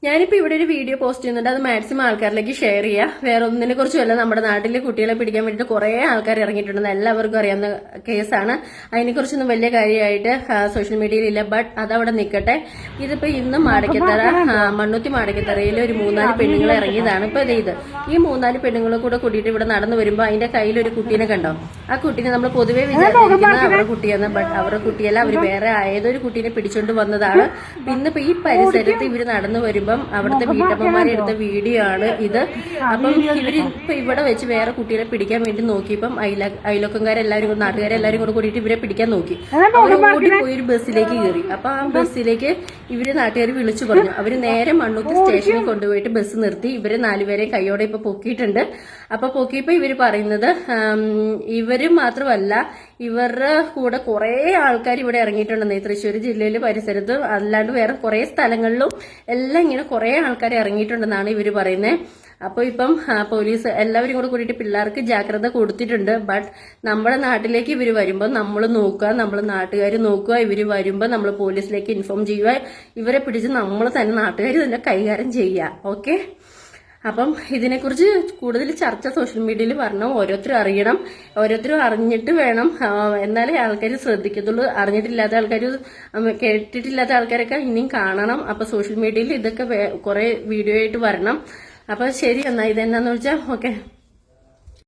ഞാനിപ്പോ ഇവിടെ ഒരു വീഡിയോ പോസ്റ്റ് ചെയ്യുന്നുണ്ട്. അത് മാക്സിമം ആൾക്കാരിലേക്ക് ഷെയർ ചെയ്യുക. വേറെ ഒന്നിനെ കുറിച്ചുമല്ല, നമ്മുടെ നാട്ടിലെ കുട്ടികളെ പിടിക്കാൻ വേണ്ടിയിട്ട് കുറെ ആൾക്കാർ ഇറങ്ങിയിട്ടുണ്ട്. എല്ലാവർക്കും അറിയാവുന്ന കേസാണ്. അതിനെക്കുറിച്ചൊന്നും വലിയ കാര്യമായിട്ട് സോഷ്യൽ മീഡിയയിൽ ഇല്ല. ബട്ട് അതവിടെ നിൽക്കട്ടെ. ഇതിപ്പോ ഇന്ന് മാടക്കത്തറ മണ്ണുത്തി മാടക്കത്തറയിൽ ഒരു 3-4 പെണ്ണുങ്ങൾ ഇറങ്ങിയതാണ്. ഇപ്പൊ ഇത് ഈ 3-4 പെണ്ണുങ്ങളെ കൂടെ കൂട്ടിയിട്ട് ഇവിടെ നടന്നു വരുമ്പോൾ അതിന്റെ കയ്യിൽ ഒരു കുട്ടീനെ കണ്ടോ. ആ കുട്ടീനെ നമ്മൾ പൊതുവെ വിചാരിച്ചിരിക്കുന്നത് അവരുടെ കുട്ടിയാണ്. ബട്ട് അവരുടെ കുട്ടിയല്ല, അവർ വേറെ ഏതൊരു കുട്ടീനെ പിടിച്ചോണ്ട് വന്നതാണ്. ഇന്നിപ്പോ ഈ പരിസരത്ത് ഇവര് നടന്നു വരുമ്പോൾ അവിടുത്തെ വീട്ടമ്മമാരെ എടുത്ത വീഡിയോ ആണ് ഇത്. അപ്പം ഇവര് ഇപ്പൊ ഇവിടെ വെച്ച് വേറെ കുട്ടികളെ പിടിക്കാൻ വേണ്ടി നോക്കിയപ്പം അയൽവക്കംകാരെല്ലാരും നാട്ടുകാരെല്ലാരും കൂടെ കൂടിയിട്ട് ഇവരെ പിടിക്കാൻ നോക്കി. അവർ ഓടിപ്പോയി ഒരു ബസ്സിലേക്ക് കയറി. അപ്പൊ ആ ബസ്സിലേക്ക് ഇവര് നാട്ടുകാർ വിളിച്ചു പറഞ്ഞു. അവര് നേരെ മണ്ണുത്തി സ്റ്റേഷനിൽ കൊണ്ടുപോയിട്ട് ബസ് നിർത്തി. ഇവര് 4 പേരെ കൈയോടെ ഇപ്പൊ പൊക്കിയിട്ടുണ്ട്. അപ്പൊ പൊക്കിയപ്പോ ഇവര് പറയുന്നത് ഇവര് മാത്രമല്ല, ഇവരുടെ കൂടെ കുറെ ആൾക്കാർ ഇവിടെ ഇറങ്ങിയിട്ടുണ്ടെന്ന്. തൃശ്ശൂർ ജില്ലയിലെ പരിസരത്ത് അല്ലാണ്ട് വേറെ കുറെ സ്ഥലങ്ങളിലും എല്ലാം ഇങ്ങനെ കുറെ ആൾക്കാർ ഇറങ്ങിയിട്ടുണ്ടെന്നാണ് ഇവര് പറയുന്നത്. അപ്പൊ ഇപ്പം പോലീസ് എല്ലാവരും കൂടെ കൂടിയിട്ട് പിള്ളേർക്ക് ജാഗ്രത കൊടുത്തിട്ടുണ്ട്. ബട്ട് നമ്മുടെ നാട്ടിലേക്ക് ഇവര് വരുമ്പോൾ നമ്മൾ നോക്കുക, നമ്മൾ നാട്ടുകാർ നോക്കുക. ഇവര് വരുമ്പോൾ നമ്മൾ പോലീസിലേക്ക് ഇൻഫോം ചെയ്യുക. ഇവരെ പിടിച്ച് നമ്മൾ തന്നെ നാട്ടുകാർ തന്നെ കൈകാര്യം ചെയ്യുക. ഓക്കെ, അപ്പം ഇതിനെക്കുറിച്ച് കൂടുതൽ ചർച്ച സോഷ്യൽ മീഡിയയിൽ വരണം. ഓരോരുത്തരും അറിയണം, ഓരോരുത്തരും അറിഞ്ഞിട്ട് വേണം, എന്നാലേ ആൾക്കാർ ശ്രദ്ധിക്കത്തുള്ളൂ. അറിഞ്ഞിട്ടില്ലാത്ത ആൾക്കാർ, കേട്ടിട്ടില്ലാത്ത ആൾക്കാരൊക്കെ ഇനിയും കാണണം. അപ്പൊ സോഷ്യൽ മീഡിയയിൽ ഇതൊക്കെ കുറെ വീഡിയോ ആയിട്ട് വരണം. അപ്പൊ ശരി, എന്നാ ഇതെന്നാന്ന് വെച്ചാൽ ഓക്കെ.